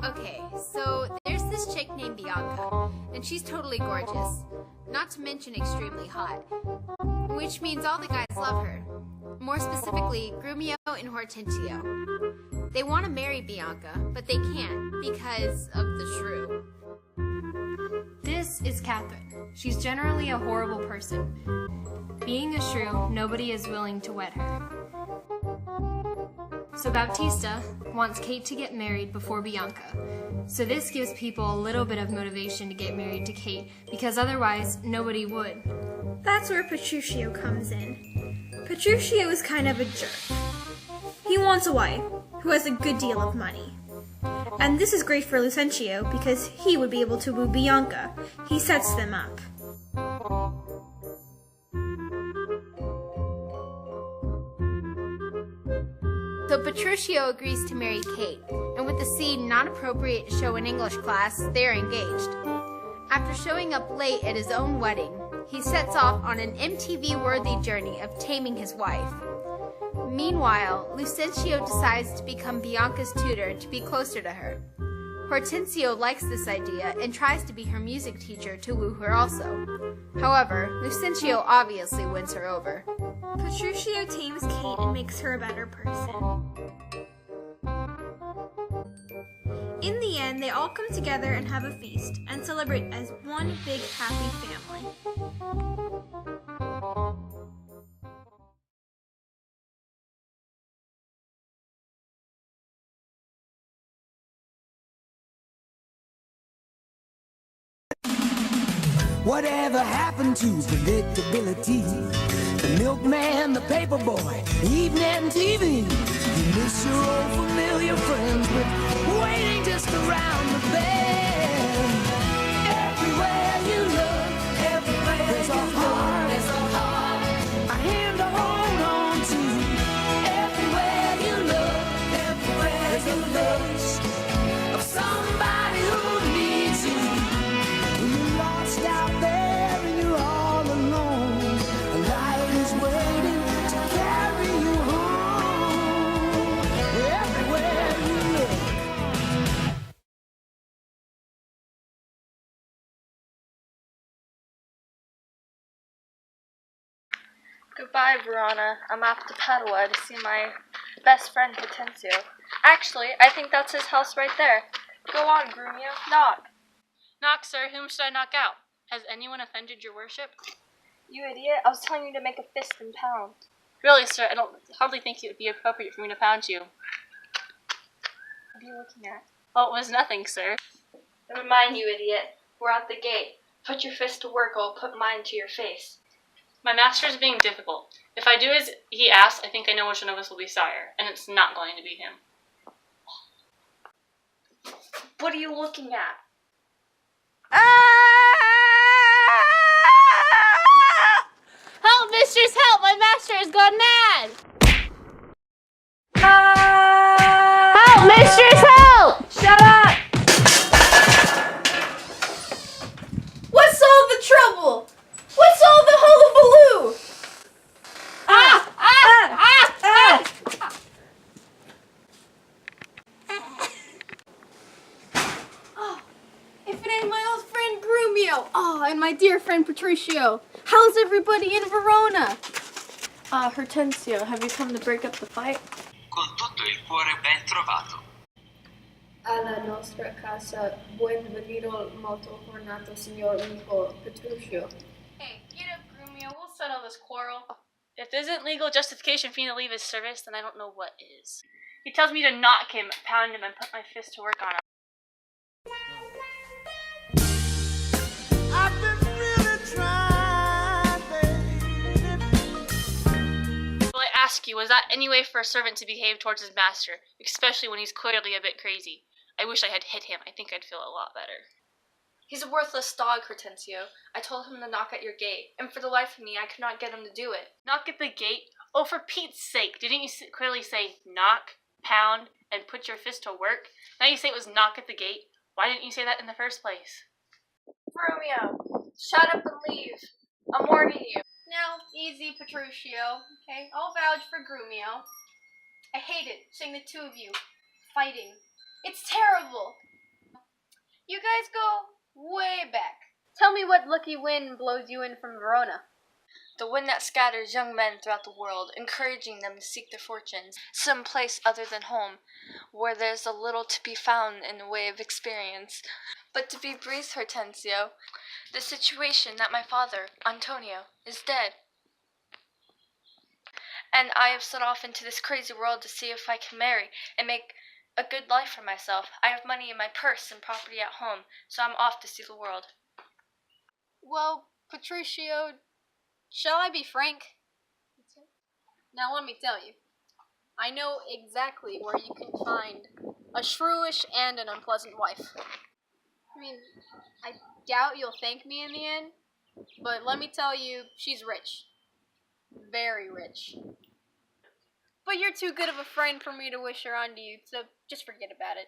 Okay, so there's this chick named Bianca, and she's totally gorgeous, not to mention extremely hot, which means all the guys love her. More specifically, Grumio and Hortensio. They want to marry Bianca, but they can't because of the Shrew. This is Catherine. She's generally a horrible person. Being a shrew, nobody is willing to wed her. So Baptista wants Kate to get married before Bianca. So this gives people a little bit of motivation to get married to Kate, because otherwise nobody would. That's where Petruchio comes in. Petruchio is kind of a jerk. He wants a wife who has a good deal of money. And this is great for Lucentio because he would be able to woo Bianca. He sets them up. So Petruchio agrees to marry Kate, and with the scene not appropriate to show in English class, they are engaged. After showing up late at his own wedding, he sets off on an MTV-worthy journey of taming his wife. Meanwhile, Lucentio decides to become Bianca's tutor to be closer to her. Hortensio likes this idea and tries to be her music teacher to woo her also. However, Lucentio obviously wins her over. Petruchio tames Kate and makes her a better person. In the end, they all come together and have a feast and celebrate as one big happy family. Whatever happened to predictability? The milkman, the paperboy, evening TV. You miss your old familiar friends, but waiting just around the bend. Everywhere you look, everywhere there's a heart, a hand to hold on to. Everywhere you look, everywhere there's a face of somebody who needs you. When you're lost out there and you're all alone, a light is waiting to carry you home. Everywhere you look. Goodbye, Verona. I'm off to Padua to see my best friend, Hortensio. Actually, I think that's his house right there. Go on, Grumio. Knock. Knock, sir. Whom should I knock out? Has anyone offended your worship? You idiot. I was telling you to make a fist and pound. Really, sir, I don't hardly think it would be appropriate for me to pound you. What are you looking at? Well, it was nothing, sir. Never mind, you idiot. We're at the gate. Put your fist to work, or I'll put mine to your face. My master is being difficult. If I do as he asks, I think I know which one of us will be sire, and it's not going to be him. What are you looking at? Help, mistress, help! My master has gone mad! Help, mistress, help! Shut up! What's all the trouble? What's all the hullabaloo? If it ain't my old friend Grumio! Oh, and my dear friend Petruchio! How's everybody in Verona? Hortensio, have you come to break up the fight? Con tutto il cuore ben trovato. Alla nostra casa, buonvenido molto ornato, signor amico Petruchio. Hey, get up, Grumio. We'll settle this quarrel. If there isn't legal justification for me to leave his service, then I don't know what is. He tells me to knock him, pound him, and put my fist to work on him. I've been really trying, baby. Well, I ask you, was that any way for a servant to behave towards his master, especially when he's clearly a bit crazy? I wish I had hit him. I think I'd feel a lot better. He's a worthless dog, Hortensio. I told him to knock at your gate, and for the life of me, I could not get him to do it. Knock at the gate? Oh, for Pete's sake, didn't you clearly say knock, pound, and put your fist to work? Now you say it was knock at the gate. Why didn't you say that in the first place? Grumio, shut up and leave. I'm warning you. Now, easy, Petruchio. Okay, I'll vouch for Grumio. I hate it, seeing the two of you fighting. It's terrible. You guys go way back. Tell me what lucky wind blows you in from Verona. The wind that scatters young men throughout the world, encouraging them to seek their fortunes some place other than home, where there's a little to be found in the way of experience. But to be brief, Hortensio, the situation that my father, Antonio, is dead. And I have set off into this crazy world to see if I can marry and make a good life for myself. I have money in my purse and property at home, so I'm off to see the world. Well, Petruchio, shall I be frank? Now let me tell you, I know exactly where you can find a shrewish and an unpleasant wife. I mean, I doubt you'll thank me in the end, but let me tell you, she's rich. Very rich. But you're too good of a friend for me to wish her on to you, so just forget about it.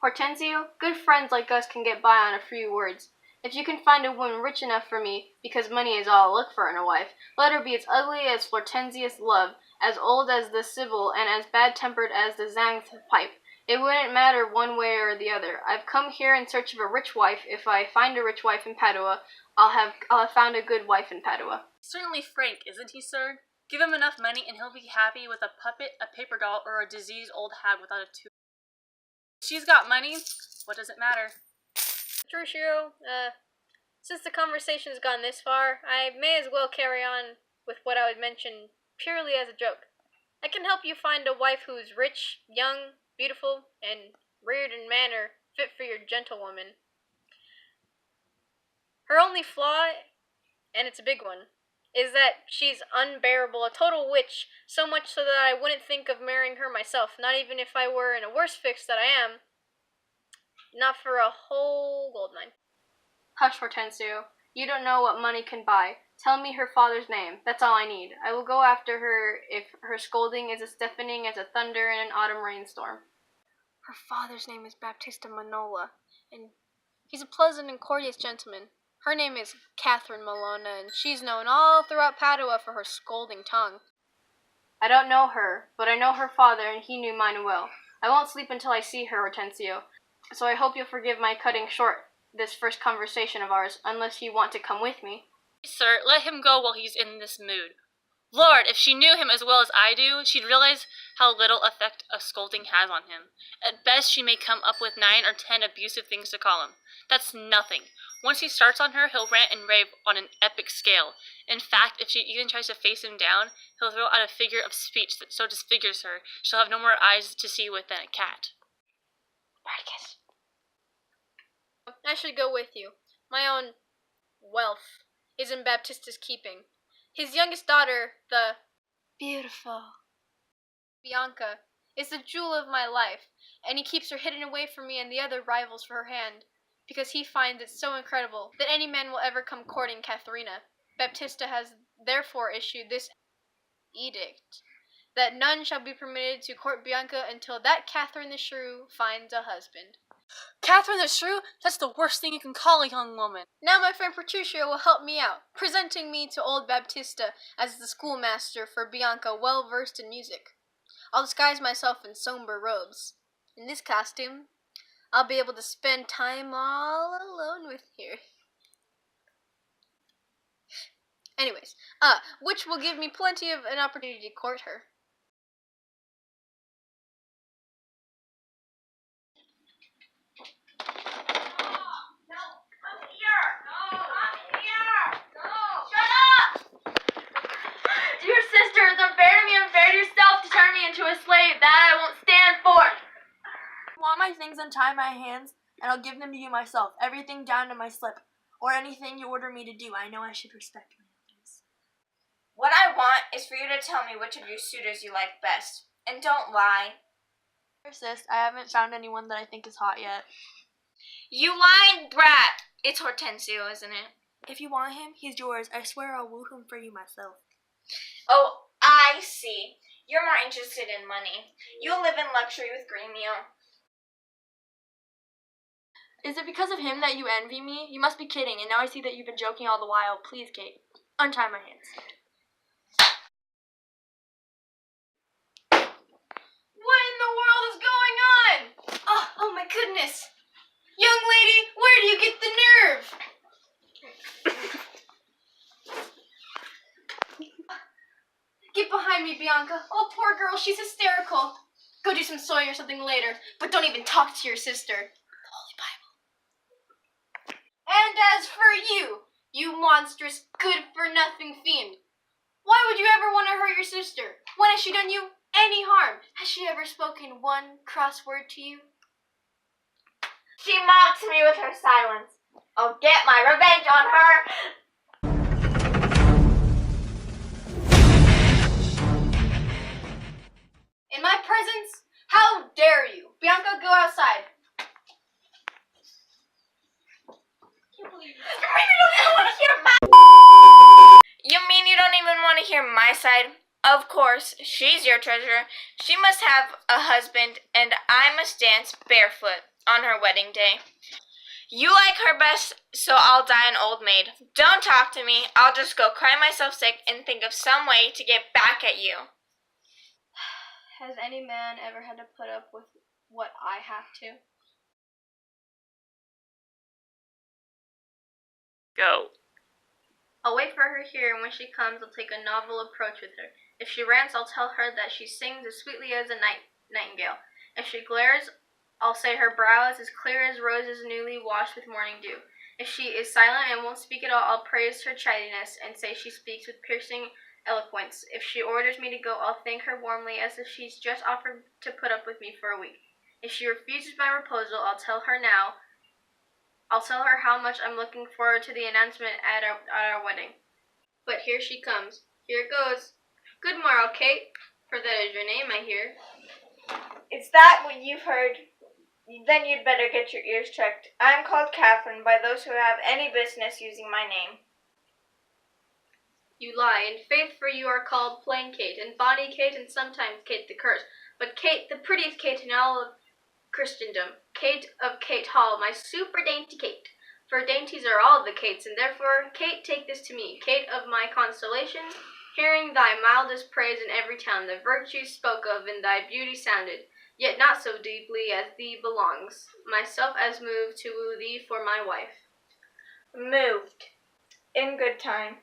Hortensio, good friends like us can get by on a few words. If you can find a woman rich enough for me, because money is all I look for in a wife, let her be as ugly as Hortensius' love, as old as the Sibyl, and as bad-tempered as the Zang's pipe. It wouldn't matter one way or the other. I've come here in search of a rich wife. If I find a rich wife in Padua, I'll have found a good wife in Padua. Certainly frank, isn't he, sir? Give him enough money and he'll be happy with a puppet, a paper doll, or a diseased old hag without a tooth. She's got money. What does it matter? Petruchio, since the conversation's gone this far, I may as well carry on with what I would mention purely as a joke. I can help you find a wife who's rich, young, beautiful, and reared in manner fit for your gentlewoman. Her only flaw, and it's a big one, is that she's unbearable, a total witch, so much so that I wouldn't think of marrying her myself, not even if I were in a worse fix than I am. Not for a whole gold mine. Hush, Hortensio. You don't know what money can buy. Tell me her father's name. That's all I need. I will go after her if her scolding is as deafening as a thunder in an autumn rainstorm. Her father's name is Baptista Manola, and he's a pleasant and courteous gentleman. Her name is Catherine Malona, and she's known all throughout Padua for her scolding tongue. I don't know her, but I know her father, and he knew mine well. I won't sleep until I see her, Hortensio, so I hope you'll forgive my cutting short this first conversation of ours, unless you want to come with me. Sir, let him go while he's in this mood. Lord, if she knew him as well as I do, she'd realize how little effect a scolding has on him. At best, she may come up with 9 or 10 abusive things to call him. That's nothing. Once he starts on her, he'll rant and rave on an epic scale. In fact, if she even tries to face him down, he'll throw out a figure of speech that so disfigures her, she'll have no more eyes to see with than a cat. Marcus. I should go with you. My own wealth is in Baptista's keeping. His youngest daughter, the beautiful Bianca, is the jewel of my life, and he keeps her hidden away from me and the other rivals for her hand, because he finds it so incredible that any man will ever come courting Katharina. Baptista has therefore issued this edict, that none shall be permitted to court Bianca until that Catherine the Shrew finds a husband. Catherine the Shrew? That's the worst thing you can call a young woman. Now my friend Petruchio will help me out, presenting me to old Baptista as the schoolmaster for Bianca, well versed in music. I'll disguise myself in somber robes. In this costume, I'll be able to spend time all alone with her. Anyways, which will give me plenty of an opportunity to court her. Dear sister, it's unfair to me, unfair to yourself to turn me into a slave. That I won't stand for. I want my things untie my hands, and I'll give them to you myself, everything down to my slip, or anything you order me to do. I know I should respect my elders. What I want is for you to tell me which of your suitors you like best. And don't lie. Sis, I haven't found anyone that I think is hot yet. You lying brat! It's Hortensio, isn't it? If you want him, he's yours. I swear I'll woo him for you myself. Oh, I see. You're more interested in money. You'll live in luxury with Gremio. Is it because of him that you envy me? You must be kidding, and now I see that you've been joking all the while. Please, Kate, untie my hands. What in the world is going on? Oh my goodness! Young lady, where do you get the nerve? Get behind me, Bianca. Oh, poor girl, she's hysterical. Go do some sewing or something later, but don't even talk to your sister. The Holy Bible. And as for you, you monstrous, good-for-nothing fiend, why would you ever want to hurt your sister? When has she done you any harm? Has she ever spoken one cross word to you? She mocks me with her silence. I'll get my revenge on her. In my presence? How dare you? Bianca, go outside. You mean you don't even want to hear my side? Of course, she's your treasure. She must have a husband, and I must dance barefoot on her wedding day. You like her best, so I'll die an old maid. Don't talk to me. I'll just go cry myself sick and think of some way to get back at you. Has any man ever had to put up with what I have to? Go. I'll wait for her here, and when she comes, I'll take a novel approach with her. If she rants, I'll tell her that she sings as sweetly as a nightingale. If she glares, I'll say her brow is as clear as roses newly washed with morning dew. If she is silent and won't speak at all, I'll praise her chidiness and say she speaks with piercing eloquence. If she orders me to go, I'll thank her warmly as if she's just offered to put up with me for a week. If she refuses my proposal, I'll tell her how much I'm looking forward to the announcement at our wedding. But here she comes. Here it goes. Good morrow, Kate, for that is your name, I hear. Is that what you've heard? Then you'd better get your ears checked. I'm called Catherine by those who have any business using my name. You lie. In faith, for you are called plain Kate, and bonny Kate, and sometimes Kate the curse. But Kate, the prettiest Kate in all of Christendom. Kate of Kate Hall, my super dainty Kate. For dainties are all the Kates, and therefore, Kate, take this to me, Kate of my constellation, hearing thy mildest praise in every town, the virtues spoke of in thy beauty sounded, yet not so deeply as thee belongs, myself as moved to woo thee for my wife. Moved. In good time.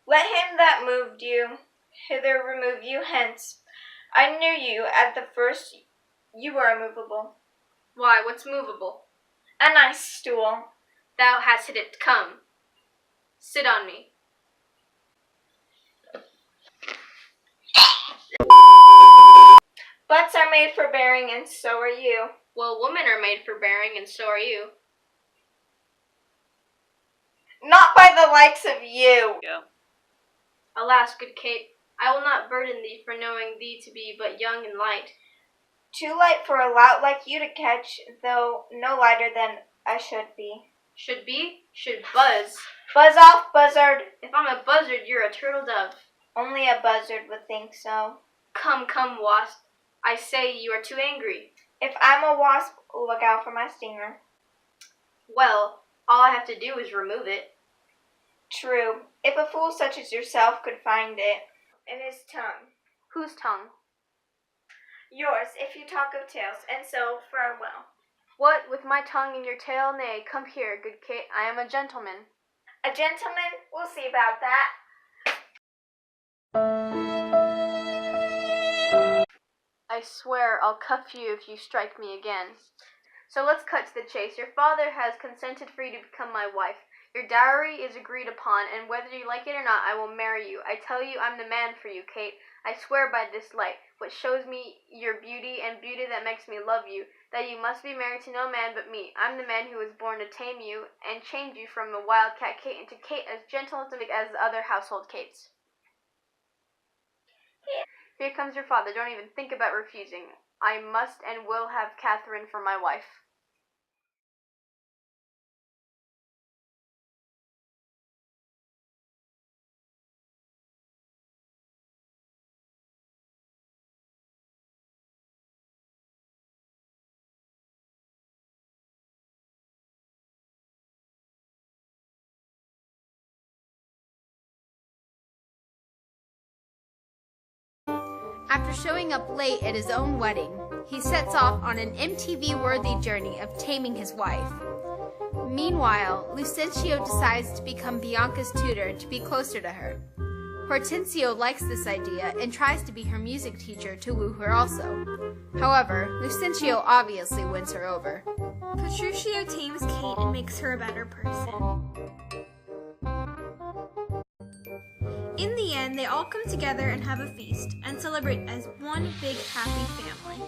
Let him that moved you hither remove you hence. I knew you at the first. You were immovable. Why, what's movable? A nice stool. Thou hast hit it. Come. Sit on me. Butts are made for bearing, and so are you. Well, women are made for bearing, and so are you. Not by the likes of you. Go. Alas, good Kate, I will not burden thee for knowing thee to be but young and light. Too light for a lout like you to catch, though no lighter than I should be. Should be? Should buzz. Buzz off, buzzard. If I'm a buzzard, you're a turtle dove. Only a buzzard would think so. Come, come, wasp. I say you are too angry. If I'm a wasp, look out for my stinger. Well, all I have to do is remove it. True. If a fool such as yourself could find it. In his tongue. Whose tongue? Yours, if you talk of tales, and so farewell. What, with my tongue in your tail? Nay, come here, good Kate, I am a gentleman. A gentleman? We'll see about that. I swear I'll cuff you if you strike me again. So let's cut to the chase. Your father has consented for you to become my wife. Your dowry is agreed upon, and whether you like it or not, I will marry you. I tell you I'm the man for you, Kate. I swear by this light, which shows me your beauty, and beauty that makes me love you, that you must be married to no man but me. I'm the man who was born to tame you and change you from a wildcat Kate into Kate as gentle as the other household Kates. Here comes your father. Don't even think about refusing. I must and will have Catherine for my wife. After showing up late at his own wedding, he sets off on an MTV-worthy journey of taming his wife. Meanwhile, Lucentio decides to become Bianca's tutor to be closer to her. Hortensio likes this idea and tries to be her music teacher to woo her also. However, Lucentio obviously wins her over. Petruchio tames Kate and makes her a better person. In the end, they all come together and have a feast and celebrate as one big happy family.